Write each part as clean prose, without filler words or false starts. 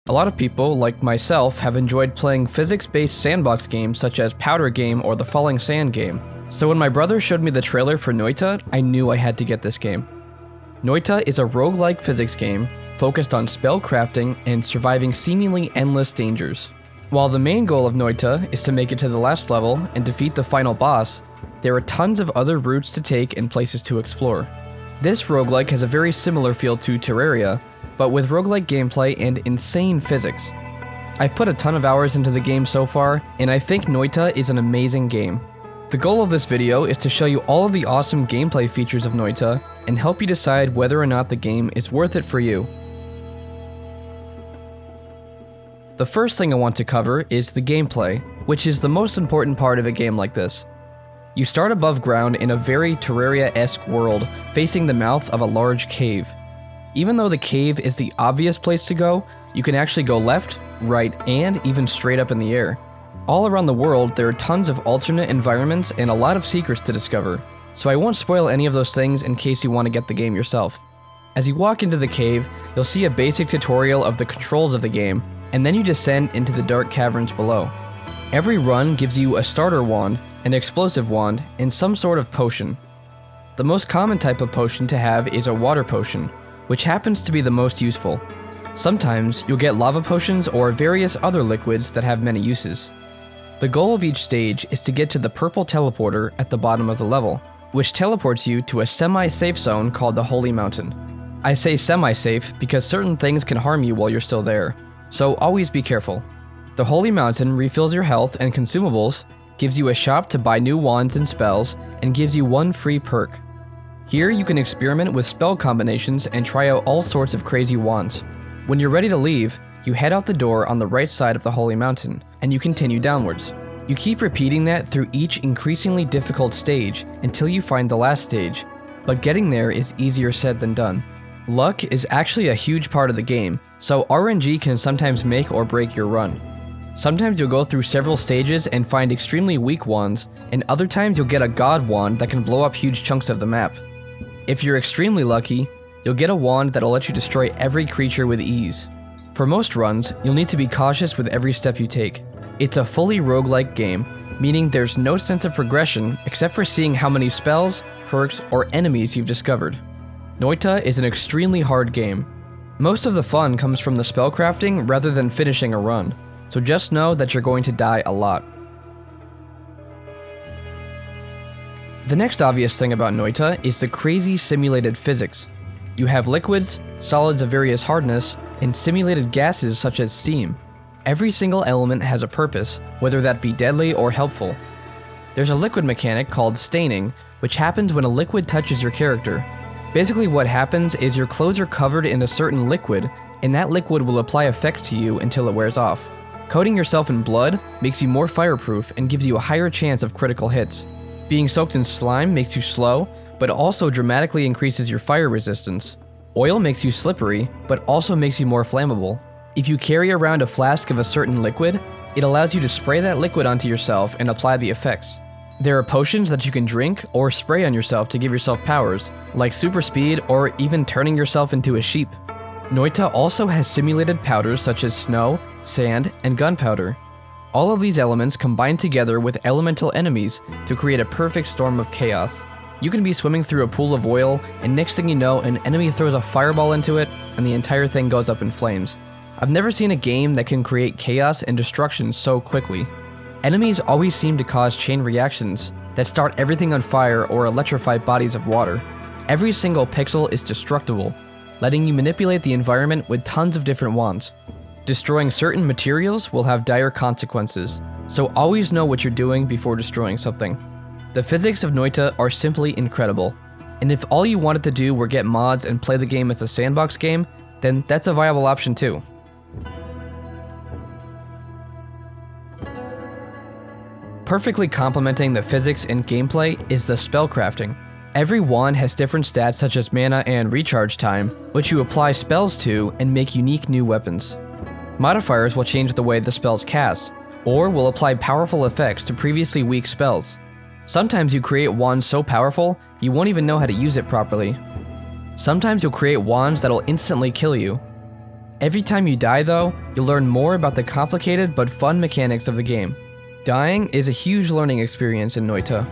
A lot of people, like myself, have enjoyed playing physics-based sandbox games such as Powder Game or the Falling Sand game. So when my brother showed me the trailer for Noita, I knew I had to get this game. Noita is a roguelike physics game focused on spellcrafting and surviving seemingly endless dangers. While the main goal of Noita is to make it to the last level and defeat the final boss, there are tons of other routes to take and places to explore. This roguelike has a very similar feel to Terraria, but with roguelike gameplay and insane physics. I've put a ton of hours into the game so far, and I think Noita is an amazing game. The goal of this video is to show you all of the awesome gameplay features of Noita and help you decide whether or not the game is worth it for you. The first thing I want to cover is the gameplay, which is the most important part of a game like this. You start above ground in a very Terraria-esque world, facing the mouth of a large cave. Even though the cave is the obvious place to go, you can actually go left, right, and even straight up in the air. All around the world, there are tons of alternate environments and a lot of secrets to discover, so I won't spoil any of those things in case you want to get the game yourself. As you walk into the cave, you'll see a basic tutorial of the controls of the game, and then you descend into the dark caverns below. Every run gives you a starter wand, an explosive wand, and some sort of potion. The most common type of potion to have is a water potion, which happens to be the most useful. Sometimes you'll get lava potions or various other liquids that have many uses. The goal of each stage is to get to the purple teleporter at the bottom of the level, which teleports you to a semi-safe zone called the Holy Mountain. I say semi-safe because certain things can harm you while you're still there, so always be careful. The Holy Mountain refills your health and consumables, gives you a shop to buy new wands and spells, and gives you one free perk. Here you can experiment with spell combinations and try out all sorts of crazy wands. When you're ready to leave, you head out the door on the right side of the Holy Mountain, and you continue downwards. You keep repeating that through each increasingly difficult stage until you find the last stage, but getting there is easier said than done. Luck is actually a huge part of the game, so RNG can sometimes make or break your run. Sometimes you'll go through several stages and find extremely weak wands, and other times you'll get a god wand that can blow up huge chunks of the map. If you're extremely lucky, you'll get a wand that'll let you destroy every creature with ease. For most runs, you'll need to be cautious with every step you take. It's a fully roguelike game, meaning there's no sense of progression except for seeing how many spells, perks, or enemies you've discovered. Noita is an extremely hard game. Most of the fun comes from the spellcrafting rather than finishing a run, so just know that you're going to die a lot. The next obvious thing about Noita is the crazy simulated physics. You have liquids, solids of various hardness, and simulated gases such as steam. Every single element has a purpose, whether that be deadly or helpful. There's a liquid mechanic called staining, which happens when a liquid touches your character. Basically what happens is your clothes are covered in a certain liquid, and that liquid will apply effects to you until it wears off. Coating yourself in blood makes you more fireproof and gives you a higher chance of critical hits. Being soaked in slime makes you slow, but also dramatically increases your fire resistance. Oil makes you slippery, but also makes you more flammable. If you carry around a flask of a certain liquid, it allows you to spray that liquid onto yourself and apply the effects. There are potions that you can drink or spray on yourself to give yourself powers, like super speed or even turning yourself into a sheep. Noita also has simulated powders such as snow, sand, and gunpowder. All of these elements combine together with elemental enemies to create a perfect storm of chaos. You can be swimming through a pool of oil, and next thing you know, an enemy throws a fireball into it, and the entire thing goes up in flames. I've never seen a game that can create chaos and destruction so quickly. Enemies always seem to cause chain reactions that start everything on fire or electrify bodies of water. Every single pixel is destructible, letting you manipulate the environment with tons of different wands. Destroying certain materials will have dire consequences, so always know what you're doing before destroying something. The physics of Noita are simply incredible, and if all you wanted to do were get mods and play the game as a sandbox game, then that's a viable option too. Perfectly complementing the physics and gameplay is the spellcrafting. Every wand has different stats such as mana and recharge time, which you apply spells to and make unique new weapons. Modifiers will change the way the spells cast, or will apply powerful effects to previously weak spells. Sometimes you create wands so powerful, you won't even know how to use it properly. Sometimes you'll create wands that'll instantly kill you. Every time you die though, you'll learn more about the complicated but fun mechanics of the game. Dying is a huge learning experience in Noita.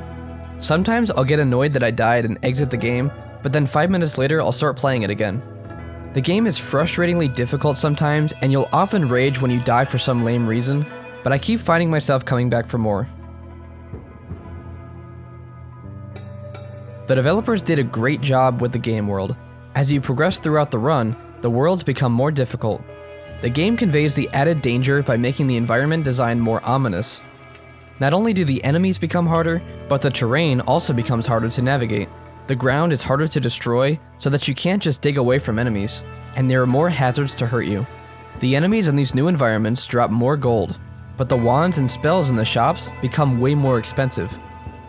Sometimes I'll get annoyed that I died and exit the game, but then 5 minutes later I'll start playing it again. The game is frustratingly difficult sometimes, and you'll often rage when you die for some lame reason, but I keep finding myself coming back for more. The developers did a great job with the game world. As you progress throughout the run, the worlds become more difficult. The game conveys the added danger by making the environment design more ominous. Not only do the enemies become harder, but the terrain also becomes harder to navigate. The ground is harder to destroy, so that you can't just dig away from enemies, and there are more hazards to hurt you. The enemies in these new environments drop more gold, but the wands and spells in the shops become way more expensive.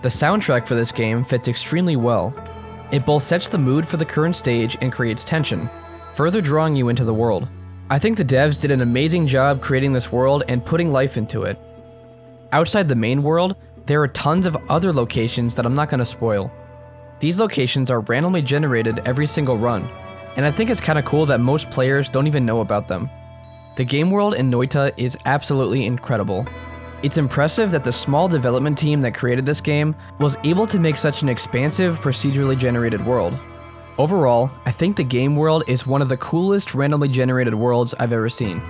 The soundtrack for this game fits extremely well. It both sets the mood for the current stage and creates tension, further drawing you into the world. I think the devs did an amazing job creating this world and putting life into it. Outside the main world, there are tons of other locations that I'm not going to spoil. These locations are randomly generated every single run, and I think it's kinda cool that most players don't even know about them. The game world in Noita is absolutely incredible. It's impressive that the small development team that created this game was able to make such an expansive, procedurally generated world. Overall, I think the game world is one of the coolest randomly generated worlds I've ever seen.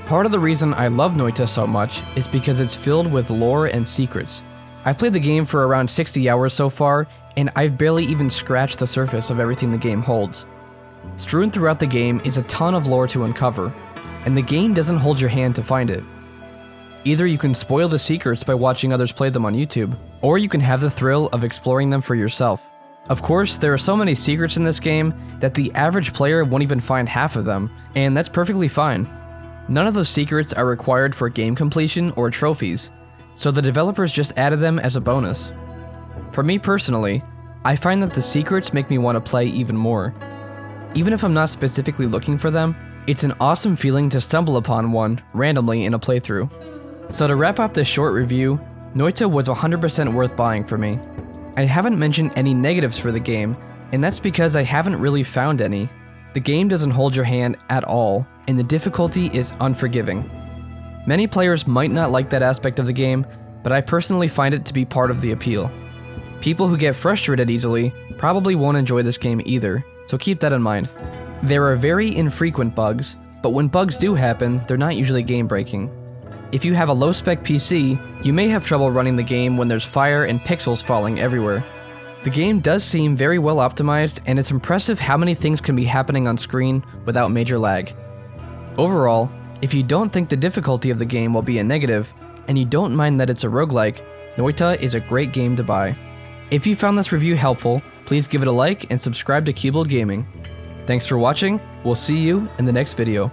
Part of the reason I love Noita so much is because it's filled with lore and secrets. I've played the game for around 60 hours so far, and I've barely even scratched the surface of everything the game holds. Strewn throughout the game is a ton of lore to uncover, and the game doesn't hold your hand to find it. Either you can spoil the secrets by watching others play them on YouTube, or you can have the thrill of exploring them for yourself. Of course, there are so many secrets in this game that the average player won't even find half of them, and that's perfectly fine. None of those secrets are required for game completion or trophies, so the developers just added them as a bonus. For me personally, I find that the secrets make me want to play even more. Even if I'm not specifically looking for them, it's an awesome feeling to stumble upon one randomly in a playthrough. So to wrap up this short review, Noita was 100% worth buying for me. I haven't mentioned any negatives for the game, and that's because I haven't really found any. The game doesn't hold your hand at all, and the difficulty is unforgiving. Many players might not like that aspect of the game, but I personally find it to be part of the appeal. People who get frustrated easily probably won't enjoy this game either, so keep that in mind. There are very infrequent bugs, but when bugs do happen, they're not usually game-breaking. If you have a low-spec PC, you may have trouble running the game when there's fire and pixels falling everywhere. The game does seem very well optimized, and it's impressive how many things can be happening on screen without major lag. Overall, if you don't think the difficulty of the game will be a negative, and you don't mind that it's a roguelike, Noita is a great game to buy. If you found this review helpful, please give it a like and subscribe to Cubold Gaming. Thanks for watching, we'll see you in the next video.